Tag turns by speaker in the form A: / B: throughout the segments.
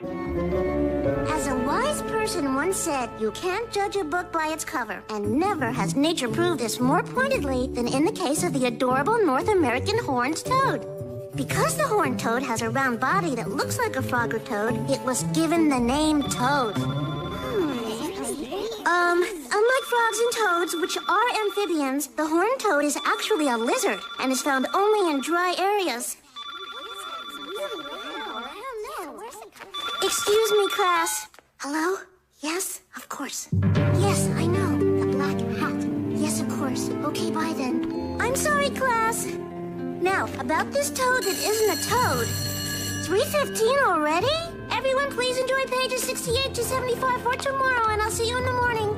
A: As a wise person once said, you can't judge a book by its cover. And never has nature proved this more pointedly than in the case of the adorable North American horned toad. Because the horned toad has a round body that looks like a frog or toad, it was given the name toad. Unlike frogs and toads, which are amphibians, the horned toad is actually a lizard and is found only in dry areas. Excuse me, class. Hello? Yes? Of course. Yes, I know. The black hat. Yes, of course. Okay, bye then. I'm sorry, class. Now, about this toad that isn't a toad. 3:15 already? Everyone, please enjoy pages 68 to 75 for tomorrow, and I'll see you in the morning.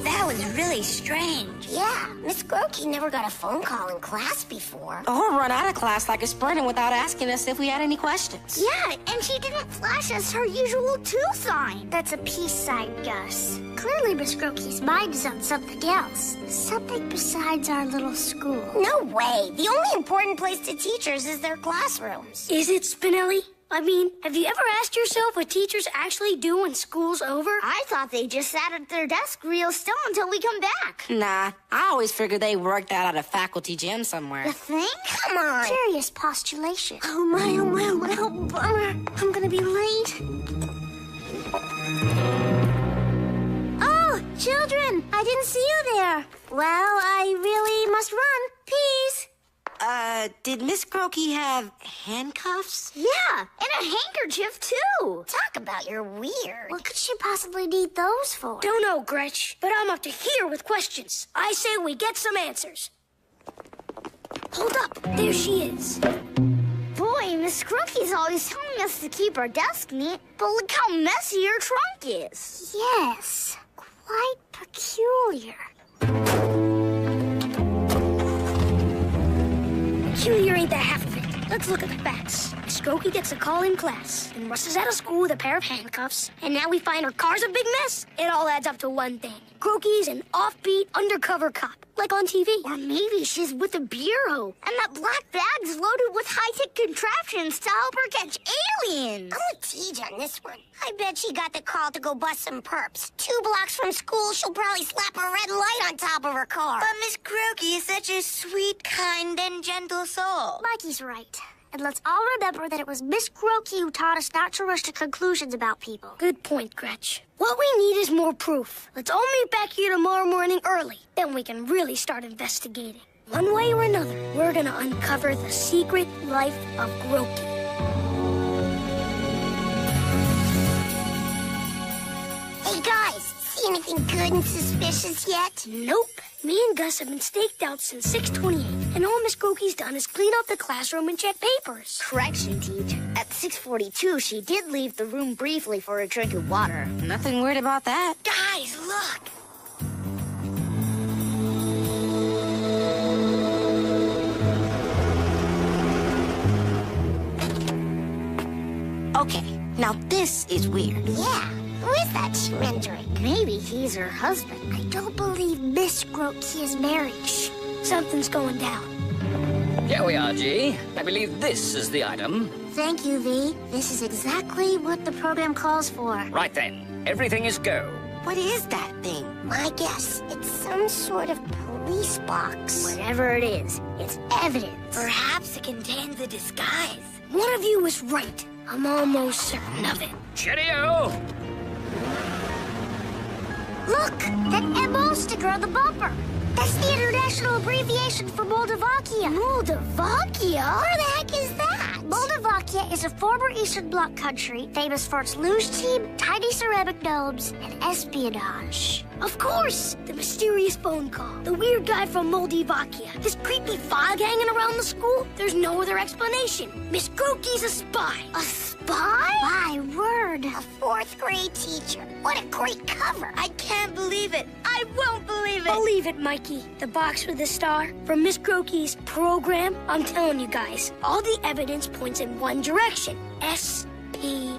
B: That was really strange.
A: Yeah, Miss Grotke never got a phone call in class before.
B: Or run out of class like a sprinter without asking us if we had any questions.
A: Yeah, and she didn't flash us her usual 2 sign. That's a peace sign, Gus. Clearly, Miss Grotke's mind is on something else. Something besides our little school. No way. The only important place to teachers is their classrooms.
C: Is it, Spinelli? I mean, have you ever asked yourself what teachers actually do when school's over?
A: I thought they just sat at their desk real still until we come back.
B: Nah, I always figured they worked out at a faculty gym somewhere.
A: You think? Come on. Serious postulation. Oh my, oh bummer. I'm gonna be late. Oh, children, I didn't see you there. Well, I really must run. Peace.
B: Did Miss Grotke have handcuffs?
A: Yeah, and a handkerchief, too. Talk about you're weird. What could she possibly need those for?
C: Don't know, Gretch, but I'm up to here with questions. I say we get some answers. Hold up, there she is.
A: Boy, Miss Grotke's always telling us to keep our desk neat, but look how messy her trunk is. Yes, quite peculiar.
C: Peculiar ain't the half of it. Let's look at the facts. Miss Grotke gets a call in class, and Russ is out of school with a pair of handcuffs, and now we find her car's a big mess. It all adds up to one thing. Grotke's an offbeat undercover cop, like on TV.
A: Or maybe she's with a bureau, and that black bag's loaded with high-tech contraptions to help her catch aliens. I'm with Tej on this one. I bet she got the call to go bust some perps. 2 blocks from school, she'll probably slap a red light on top of her car.
B: But Miss Grotke is such a sweet, kind, and gentle soul.
A: Mikey's right. And let's all remember that it was Miss Grotke who taught us not to rush to conclusions about people.
C: Good point, Gretch. What we need is more proof. Let's all meet back here tomorrow morning early. Then we can really start investigating. One way or another, we're gonna uncover the secret life of Grotke.
A: Hey, guys, see anything good and suspicious yet?
C: Nope. Me and Gus have been staked out since 6:28, and all Miss Grotke's done is clean up the classroom and check papers.
A: Correction, Tej. At 6:42, she did leave the room briefly for a drink of water.
B: Nothing weird about that.
A: Guys, look!
B: Okay, now this is weird.
A: Yeah. Who is that schmendrick? Maybe he's her husband. I don't believe Miss Grotke is married. Shh.
C: Something's going down.
D: Here we are, G. I believe this is the item.
A: Thank you, V. This is exactly what the program calls for.
D: Right then, everything is go.
B: What is that thing?
A: My guess, it's some sort of police box. Whatever it is, it's evidence.
B: Perhaps it contains a disguise.
C: One of you is right. I'm almost certain of it.
D: Cheerio!
A: Look, that MO sticker on the bumper. That's the international abbreviation for Moldavikia. Moldavikia? Where the heck is that? Moldavikia is a former Eastern Bloc country famous for its luge team, tiny ceramic gnomes, and espionage.
C: Of course! The mysterious phone call. The weird guy from Moldavikia. This creepy fog hanging around the school. There's no other explanation. Miss Grotke's a spy.
A: A spy? My word. A 4th grade teacher. What a great cover.
B: I can't believe it. I won't believe it.
C: Believe it, Mikey. The box with the star from Miss Grotke's program. I'm telling you guys, all the evidence points in one direction. S-P-I.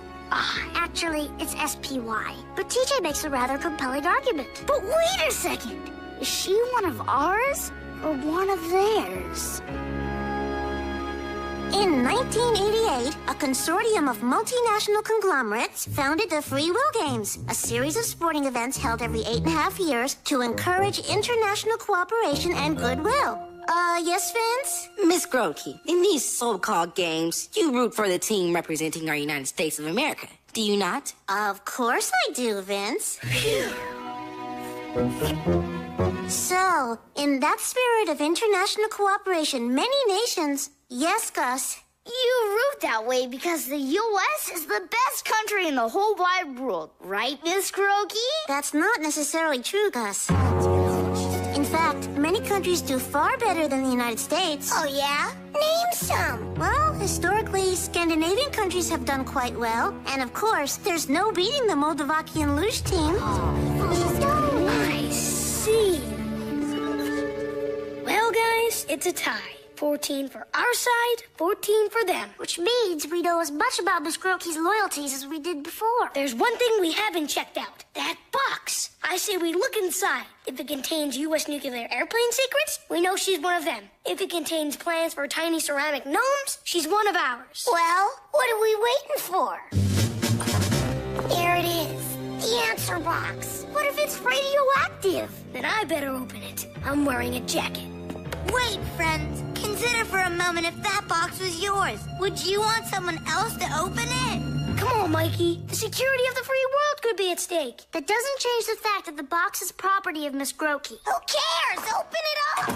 A: Actually, it's SPY. But TJ makes a rather compelling argument. But wait a second. Is she one of ours or one of theirs? In 1988, a consortium of multinational conglomerates founded the Free Will Games, a series of sporting events held every 8.5 years to encourage international cooperation and goodwill. Yes, Vince?
E: Miss Grotke, in these so-called games, you root for the team representing our United States of America, do you not?
A: Of course I do, Vince. So, in that spirit of international cooperation, many nations... Yes, Gus?
C: You root that way because the U.S. is the best country in the whole wide world, right, Miss Grotke?
A: That's not necessarily true, Gus. In fact, many countries do far better than the United States.
B: Oh, yeah? Name some.
A: Well, historically, Scandinavian countries have done quite well. And of course, there's no beating the Moldovakian luge team.
C: I see. Well, guys, it's a tie. 14 for our side, 14 for them.
A: Which means we know as much about Miss Grotke's loyalties as we did before.
C: There's one thing we haven't checked out. That box. I say we look inside. If it contains U.S. nuclear airplane secrets, we know she's one of them. If it contains plans for tiny ceramic gnomes, she's one of ours.
B: Well, what are we waiting for? There it is. The answer box.
C: What if it's radioactive? Then I better open it. I'm wearing a jacket.
B: Wait, friends. Consider for a moment if that box was yours. Would you want someone else to open it?
C: Come on, Mikey. The security of the free world could be at stake.
A: That doesn't change the fact that the box is property of Miss Grotke.
B: Who cares? Open it up!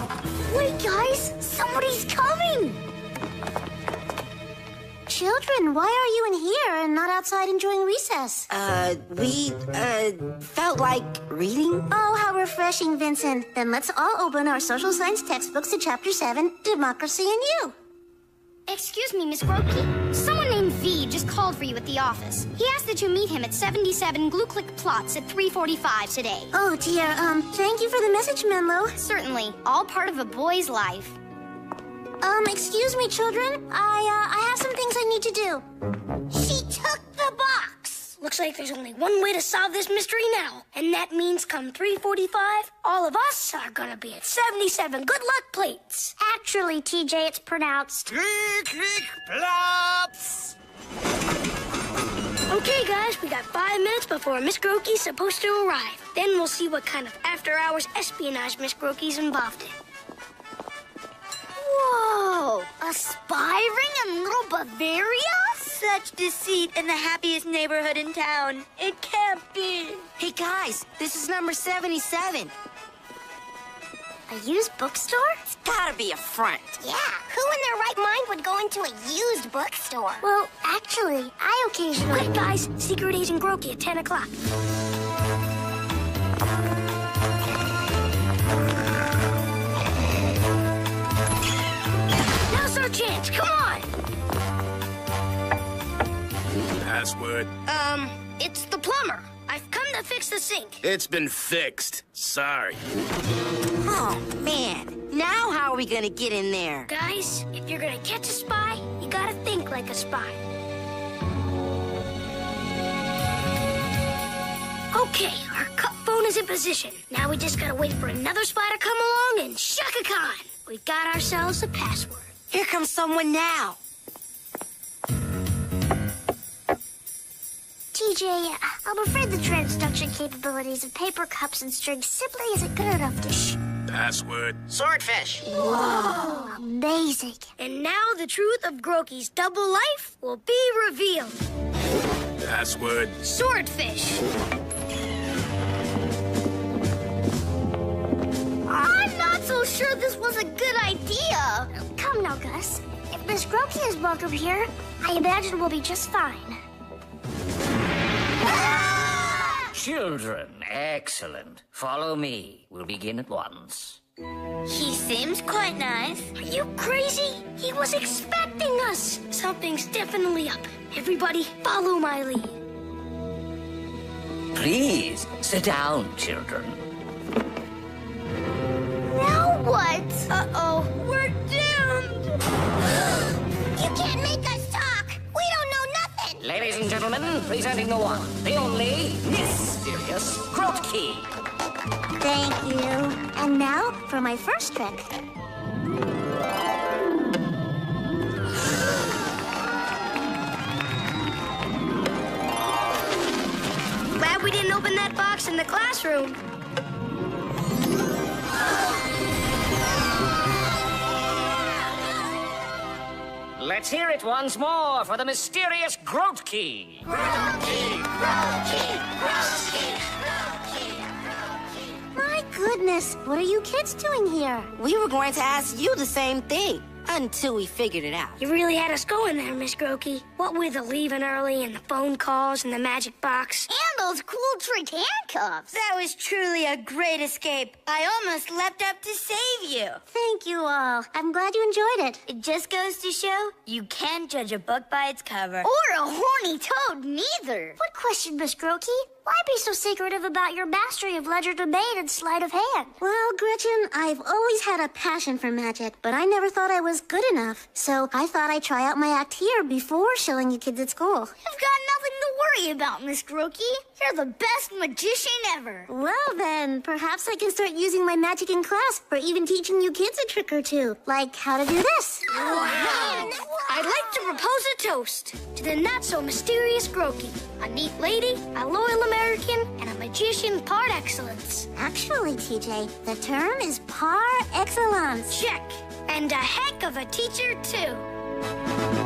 C: Wait, guys. Somebody's coming.
A: Children, why are you in here and not outside enjoying recess?
E: We felt like reading.
A: Oh, how refreshing, Vincent. Then let's all open our social science textbooks to Chapter 7, Democracy and You.
F: Excuse me, Miss Grotke. Someone named V just called for you at the office. He asked that you meet him at 77 Gluclick Plots at 3:45 today.
A: Oh, dear. Thank you for the message, Menlo.
F: Certainly. All part of a boy's life.
A: Excuse me, children. I have some things I need to do.
B: She took the box.
C: Looks like there's only one way to solve this mystery now. And that means come 3:45, all of us are gonna be at 77 good luck plates.
A: Actually, TJ, it's pronounced...
G: Click, plops!
C: Okay, guys, we got 5 minutes before Miss Grotke's supposed to arrive. Then we'll see what kind of after-hours espionage Miss Grotke's involved in.
B: Whoa! A spy ring in Little Bavaria? Such deceit in the happiest neighborhood in town. It can't be.
E: Hey, guys, this is number 77.
A: A used bookstore?
E: It's gotta be a front.
B: Yeah, who in their right mind would go into a used bookstore?
A: Well, actually, I occasionally...
C: Quick, guys, Secret Agent Grotke at 10 o'clock. Now's our chance, come on!
G: Password.
C: It's the plumber. I've come to fix the sink.
G: It's been fixed. Sorry.
E: Oh, man. Now how are we gonna get in there?
C: Guys, if you're gonna catch a spy, you gotta think like a spy. Okay, our cup phone is in position. Now we just gotta wait for another spy to come along and Shaka Khan. We got ourselves a password.
E: Here comes someone now.
A: TJ, I'm afraid the transduction capabilities of paper cups and strings simply isn't good enough to
G: Password.
H: Swordfish.
A: Whoa, amazing.
C: And now the truth of Grotke's double life will be revealed.
G: Password.
C: Swordfish.
B: I'm not so sure this was a good idea.
A: Come now, Gus. If Miss Grotke is welcome here, I imagine we'll be just fine.
D: Children, excellent. Follow me. We'll begin at once.
B: He seems quite nice.
C: Are you crazy? He was expecting us. Something's definitely up. Everybody, follow my lead.
D: Please, sit down, children.
B: Now what? Uh-oh, we're doomed. You can't make us talk. We don't know nothing.
D: Ladies and gentlemen, presenting the one, the only, mysterious Grotke.
A: Thank you. And now for my first trick.
C: open that box in the classroom.
D: Let's hear it once more for the mysterious Grotke.
A: My goodness, what are you kids doing here?
E: We were going to ask you the same thing until we figured it out.
C: You really had us going there, Miss Grotke. What with the leaving early and the phone calls and the magic box.
B: And those cool trick handcuffs. That was truly a great escape. I almost leapt up to save you.
A: Thank you all. I'm glad you enjoyed it.
B: It just goes to show you can't judge a book by its cover. Or a horny toad, neither.
A: What question, Miss Grotke? Why be so secretive about your mastery of ledger debate and sleight of hand? Well, Gretchen, I've always had a passion for magic, but I never thought I was good enough. So I thought I'd try out my act here before showing you kids at school.
B: You've got nothing to worry about, Miss Grotke. You're the best magician ever.
A: Well, then, perhaps I can start using my magic in class, or even teaching you kids a trick or two, like how to do this.
C: Wow! I'd like to propose a toast to the not-so-mysterious Grotke, a neat lady, a loyal American, and a magician par excellence.
A: Actually, TJ, the term is par excellence.
C: Check. And a heck of a teacher, too.